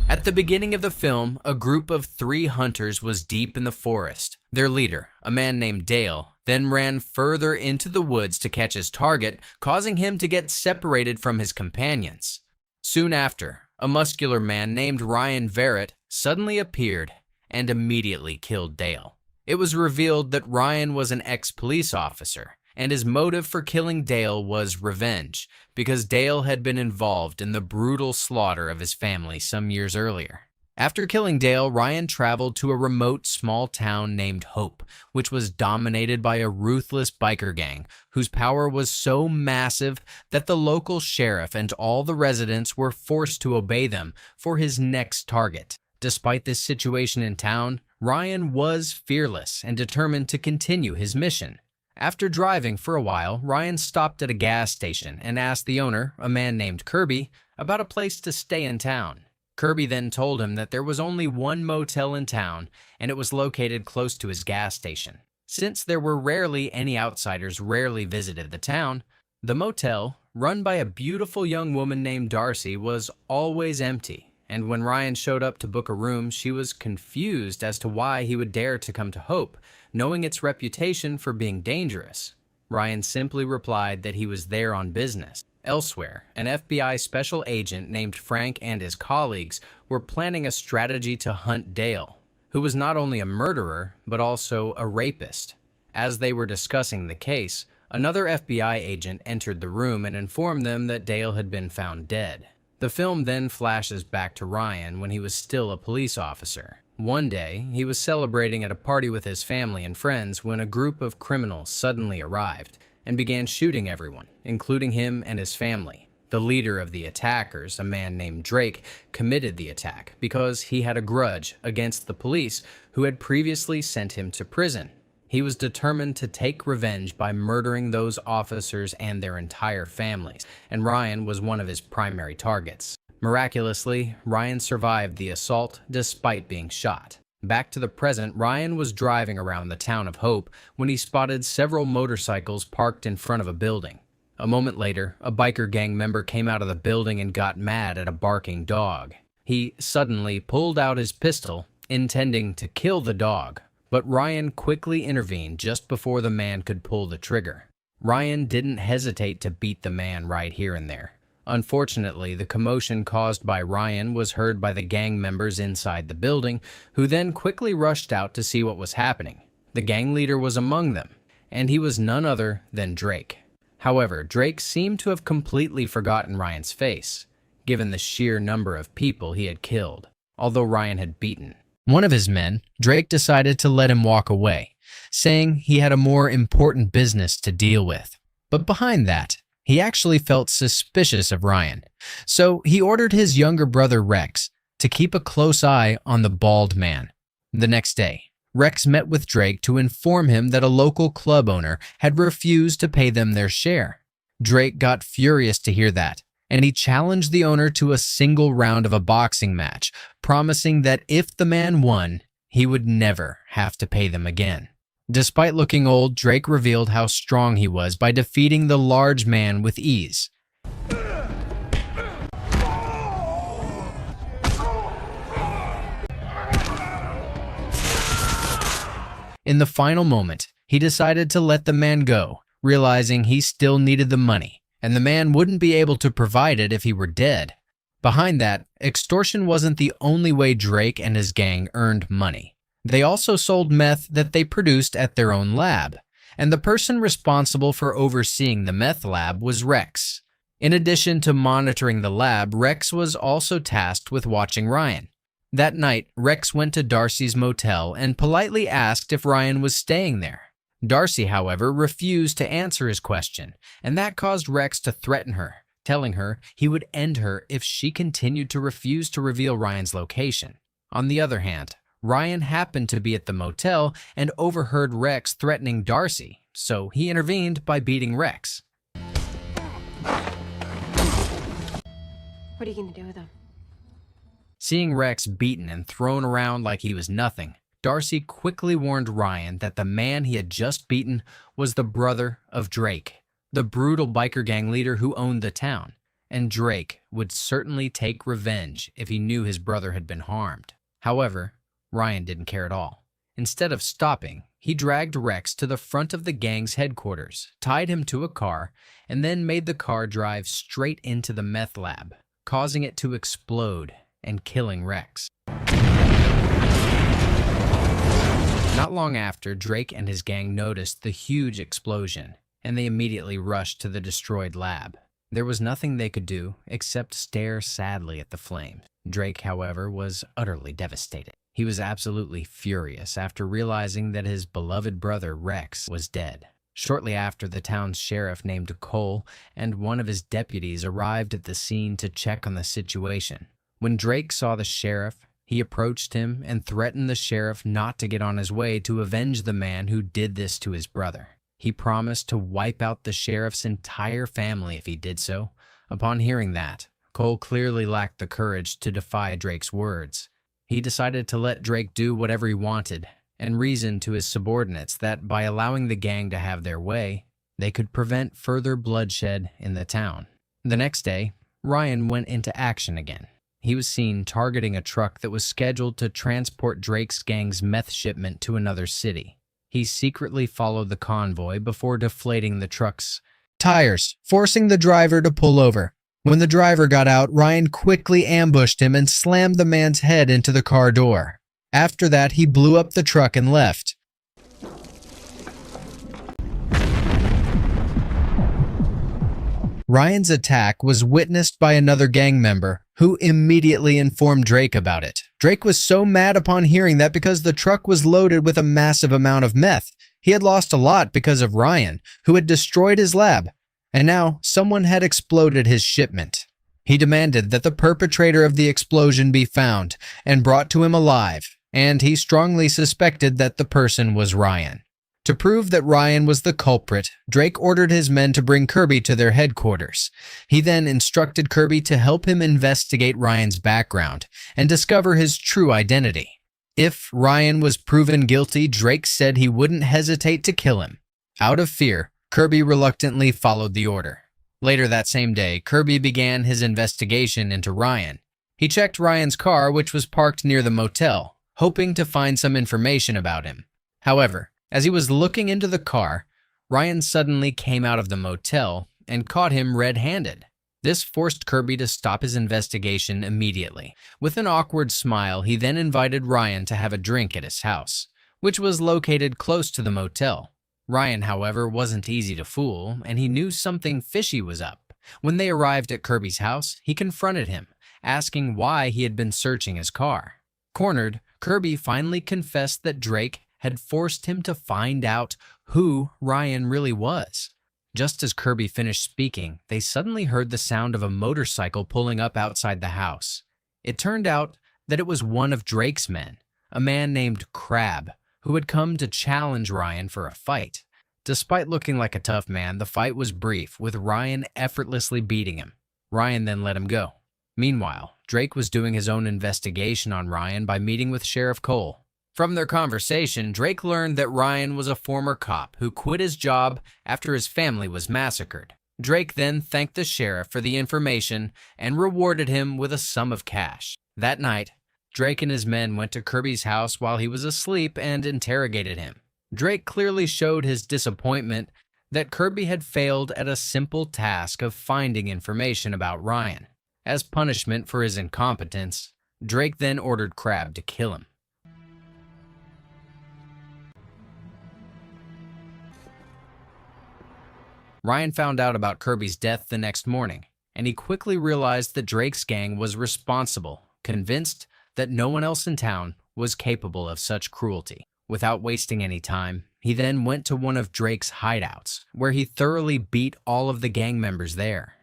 At the beginning of the film, a group of 3 hunters was deep in the forest. Their leader, a man named Dale, then ran further into the woods to catch his target, causing him to get separated from his companions. Soon after, a muscular man named Ryan Verrett suddenly appeared and immediately killed Dale. It was revealed that Ryan was an ex-police officer, and his motive for killing Dale was revenge, because Dale had been involved in the brutal slaughter of his family some years earlier. After killing Dale, Ryan traveled to a remote small town named Hope, which was dominated by a ruthless biker gang whose power was so massive that the local sheriff and all the residents were forced to obey them for his next target. Despite this situation in town, Ryan was fearless and determined to continue his mission. After driving for a while, Ryan stopped at a gas station and asked the owner, a man named Kirby, about a place to stay in town. Kirby then told him that there was only one motel in town, and it was located close to his gas station. Since there were rarely any outsiders rarely visited the town, the motel, run by a beautiful young woman named Darcy, was always empty. And when Ryan showed up to book a room, she was confused as to why he would dare to come to Hope, knowing its reputation for being dangerous. Ryan simply replied that he was there on business. Elsewhere, an FBI special agent named Frank and his colleagues were planning a strategy to hunt Dale, who was not only a murderer, but also a rapist. As they were discussing the case, another FBI agent entered the room and informed them that Dale had been found dead. The film then flashes back to Ryan when he was still a police officer. One day, he was celebrating at a party with his family and friends when a group of criminals suddenly arrived and began shooting everyone, including him and his family. The leader of the attackers, a man named Drake, committed the attack because he had a grudge against the police who had previously sent him to prison. He was determined to take revenge by murdering those officers and their entire families, and Ryan was one of his primary targets. Miraculously, Ryan survived the assault despite being shot. Back to the present, Ryan was driving around the town of Hope when he spotted several motorcycles parked in front of a building. A moment later, a biker gang member came out of the building and got mad at a barking dog. He suddenly pulled out his pistol, intending to kill the dog, but Ryan quickly intervened just before the man could pull the trigger. Ryan didn't hesitate to beat the man right here and there. Unfortunately, the commotion caused by Ryan was heard by the gang members inside the building, who then quickly rushed out to see what was happening. The gang leader was among them, and he was none other than Drake. However, Drake seemed to have completely forgotten Ryan's face, given the sheer number of people he had killed, although Ryan had beaten. One of his men, Drake, decided to let him walk away, saying he had a more important business to deal with. But behind that, he actually felt suspicious of Ryan, so he ordered his younger brother Rex to keep a close eye on the bald man. The next day, Rex met with Drake to inform him that a local club owner had refused to pay them their share. Drake got furious to hear that, and he challenged the owner to a single round of a boxing match, promising that if the man won, he would never have to pay them again. Despite looking old, Drake revealed how strong he was by defeating the large man with ease. In the final moment, he decided to let the man go, realizing he still needed the money, and the man wouldn't be able to provide it if he were dead. Behind that, extortion wasn't the only way Drake and his gang earned money. They also sold meth that they produced at their own lab, and the person responsible for overseeing the meth lab was Rex. In addition to monitoring the lab, Rex was also tasked with watching Ryan. That night, Rex went to Darcy's motel and politely asked if Ryan was staying there. Darcy, however, refused to answer his question, and that caused Rex to threaten her, telling her he would end her if she continued to refuse to reveal Ryan's location. On the other hand, Ryan happened to be at the motel and overheard Rex threatening Darcy, so he intervened by beating Rex. What are you going to do with him? Seeing Rex beaten and thrown around like he was nothing, Darcy quickly warned Ryan that the man he had just beaten was the brother of Drake, the brutal biker gang leader who owned the town, and Drake would certainly take revenge if he knew his brother had been harmed. However, Ryan didn't care at all. Instead of stopping, he dragged Rex to the front of the gang's headquarters, tied him to a car, and then made the car drive straight into the meth lab, causing it to explode and killing Rex. Not long after, Drake and his gang noticed the huge explosion, and they immediately rushed to the destroyed lab. There was nothing they could do except stare sadly at the flames. Drake, however, was utterly devastated. He was absolutely furious after realizing that his beloved brother Rex was dead. Shortly after, the town's sheriff named Cole and one of his deputies arrived at the scene to check on the situation. When Drake saw the sheriff, he approached him and threatened the sheriff not to get on his way to avenge the man who did this to his brother. He promised to wipe out the sheriff's entire family if he did so. Upon hearing that, Cole clearly lacked the courage to defy Drake's words. He decided to let Drake do whatever he wanted, and reasoned to his subordinates that by allowing the gang to have their way, they could prevent further bloodshed in the town. The next day, Ryan went into action again. He was seen targeting a truck that was scheduled to transport Drake's gang's meth shipment to another city. He secretly followed the convoy before deflating the truck's tires, forcing the driver to pull over. When the driver got out, Ryan quickly ambushed him and slammed the man's head into the car door. After that, he blew up the truck and left. Ryan's attack was witnessed by another gang member, who immediately informed Drake about it. Drake was so mad upon hearing that because the truck was loaded with a massive amount of meth. He had lost a lot because of Ryan, who had destroyed his lab, and now someone had exploded his shipment. He demanded that the perpetrator of the explosion be found and brought to him alive, and he strongly suspected that the person was Ryan. To prove that Ryan was the culprit, Drake ordered his men to bring Kirby to their headquarters. He then instructed Kirby to help him investigate Ryan's background and discover his true identity. If Ryan was proven guilty, Drake said he wouldn't hesitate to kill him. Out of fear, Kirby reluctantly followed the order. Later that same day, Kirby began his investigation into Ryan. He checked Ryan's car, which was parked near the motel, hoping to find some information about him. However, as he was looking into the car, Ryan suddenly came out of the motel and caught him red-handed. This forced Kirby to stop his investigation immediately. With an awkward smile, he then invited Ryan to have a drink at his house, which was located close to the motel. Ryan, however, wasn't easy to fool, and he knew something fishy was up. When they arrived at Kirby's house, he confronted him, asking why he had been searching his car. Cornered, Kirby finally confessed that Drake had forced him to find out who Ryan really was. Just as Kirby finished speaking, they suddenly heard the sound of a motorcycle pulling up outside the house. It turned out that it was one of Drake's men, a man named Crab, who had come to challenge Ryan for a fight. Despite looking like a tough man, the fight was brief, with Ryan effortlessly beating him. Ryan then let him go. Meanwhile, Drake was doing his own investigation on Ryan by meeting with Sheriff Cole. From their conversation, Drake learned that Ryan was a former cop who quit his job after his family was massacred. Drake then thanked the sheriff for the information and rewarded him with a sum of cash. That night, Drake and his men went to Kirby's house while he was asleep and interrogated him. Drake clearly showed his disappointment that Kirby had failed at a simple task of finding information about Ryan. As punishment for his incompetence, Drake then ordered Crab to kill him. Ryan found out about Kirby's death the next morning, and he quickly realized that Drake's gang was responsible, convinced that no one else in town was capable of such cruelty. Without wasting any time, He then went to one of Drake's hideouts, where he thoroughly beat all of the gang members there.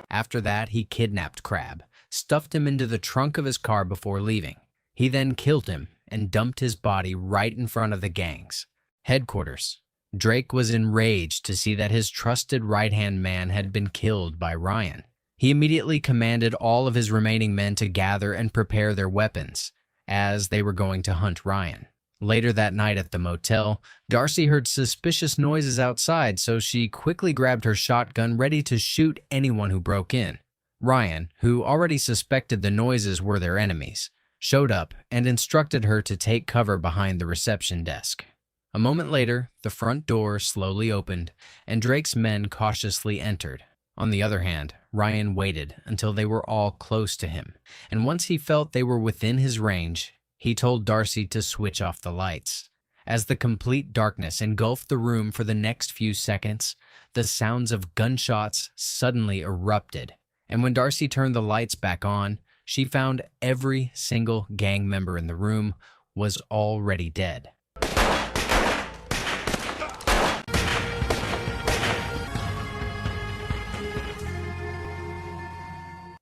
After that, he kidnapped Crab, stuffed him into the trunk of his car before leaving. He then killed him and dumped his body right in front of the gang's headquarters. Drake was enraged to see that his trusted right-hand man had been killed by Ryan. He immediately commanded all of his remaining men to gather and prepare their weapons, as they were going to hunt Ryan. Later that night at the motel, Darcy heard suspicious noises outside, so she quickly grabbed her shotgun ready to shoot anyone who broke in. Ryan, who already suspected the noises were their enemies, showed up and instructed her to take cover behind the reception desk. A moment later, the front door slowly opened, and Drake's men cautiously entered. On the other hand, Ryan waited until they were all close to him, and once he felt they were within his range, he told Darcy to switch off the lights. As the complete darkness engulfed the room for the next few seconds, the sounds of gunshots suddenly erupted, and when Darcy turned the lights back on, she found every single gang member in the room was already dead.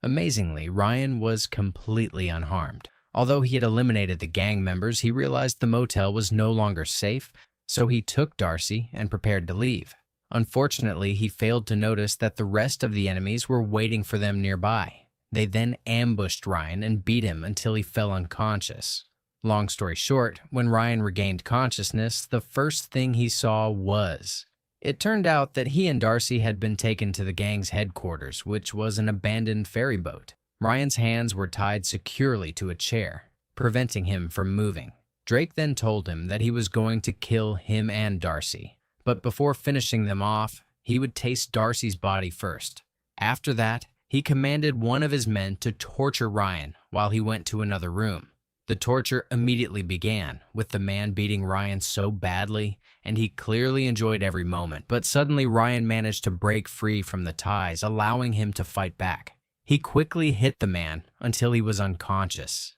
Amazingly, Ryan was completely unharmed. Although he had eliminated the gang members, he realized the motel was no longer safe, so he took Darcy and prepared to leave. Unfortunately, he failed to notice that the rest of the enemies were waiting for them nearby. They then ambushed Ryan and beat him until he fell unconscious. Long story short, when Ryan regained consciousness, the first thing he saw was... It turned out that he and Darcy had been taken to the gang's headquarters, which was an abandoned ferry boat. Ryan's hands were tied securely to a chair, preventing him from moving. Drake then told him that he was going to kill him and Darcy, but before finishing them off, he would taste Darcy's body first. After that, he commanded one of his men to torture Ryan while he went to another room. The torture immediately began, with the man beating Ryan so badly, and he clearly enjoyed every moment. But suddenly Ryan managed to break free from the ties, allowing him to fight back. He quickly hit the man until he was unconscious.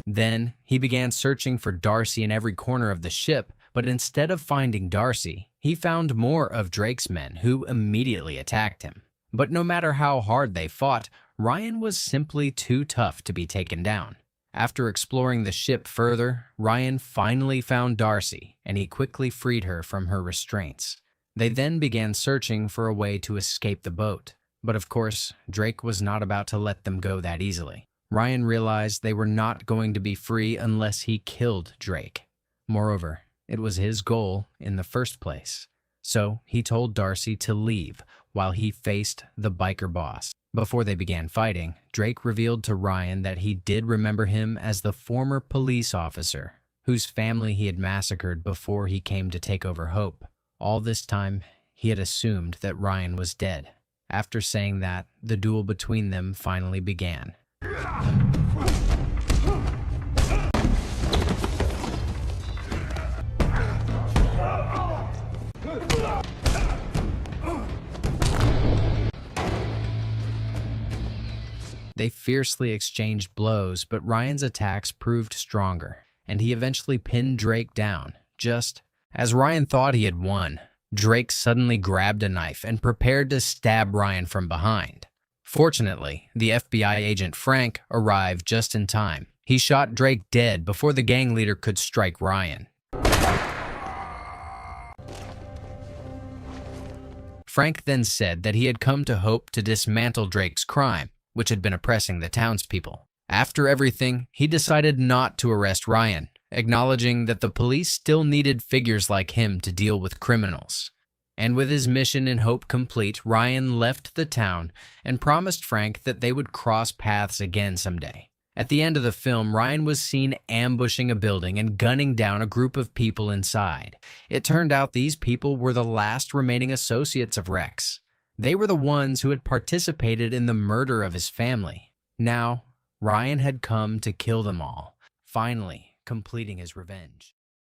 Then, he began searching for Darcy in every corner of the ship, but instead of finding Darcy, he found more of Drake's men who immediately attacked him. But no matter how hard they fought, Ryan was simply too tough to be taken down. After exploring the ship further, Ryan finally found Darcy, and he quickly freed her from her restraints. They then began searching for a way to escape the boat. But of course, Drake was not about to let them go that easily. Ryan realized they were not going to be free unless he killed Drake. Moreover, it was his goal in the first place. So he told Darcy to leave while he faced the biker boss. Before they began fighting, Drake revealed to Ryan that he did remember him as the former police officer whose family he had massacred before he came to take over Hope. All this time, he had assumed that Ryan was dead. After saying that, the duel between them finally began. They fiercely exchanged blows, but Ryan's attacks proved stronger, and he eventually pinned Drake down. Just as Ryan thought he had won, Drake suddenly grabbed a knife and prepared to stab Ryan from behind. Fortunately, the FBI agent Frank arrived just in time. He shot Drake dead before the gang leader could strike Ryan. Frank then said that he had come to Hope to dismantle Drake's crime, which had been oppressing the townspeople. After everything, he decided not to arrest Ryan, acknowledging that the police still needed figures like him to deal with criminals. And with his mission in Hope complete, Ryan left the town and promised Frank that they would cross paths again someday. At the end of the film, Ryan was seen ambushing a building and gunning down a group of people inside. It turned out these people were the last remaining associates of Rex. They were the ones who had participated in the murder of his family. Now, Ryan had come to kill them all, finally completing his revenge.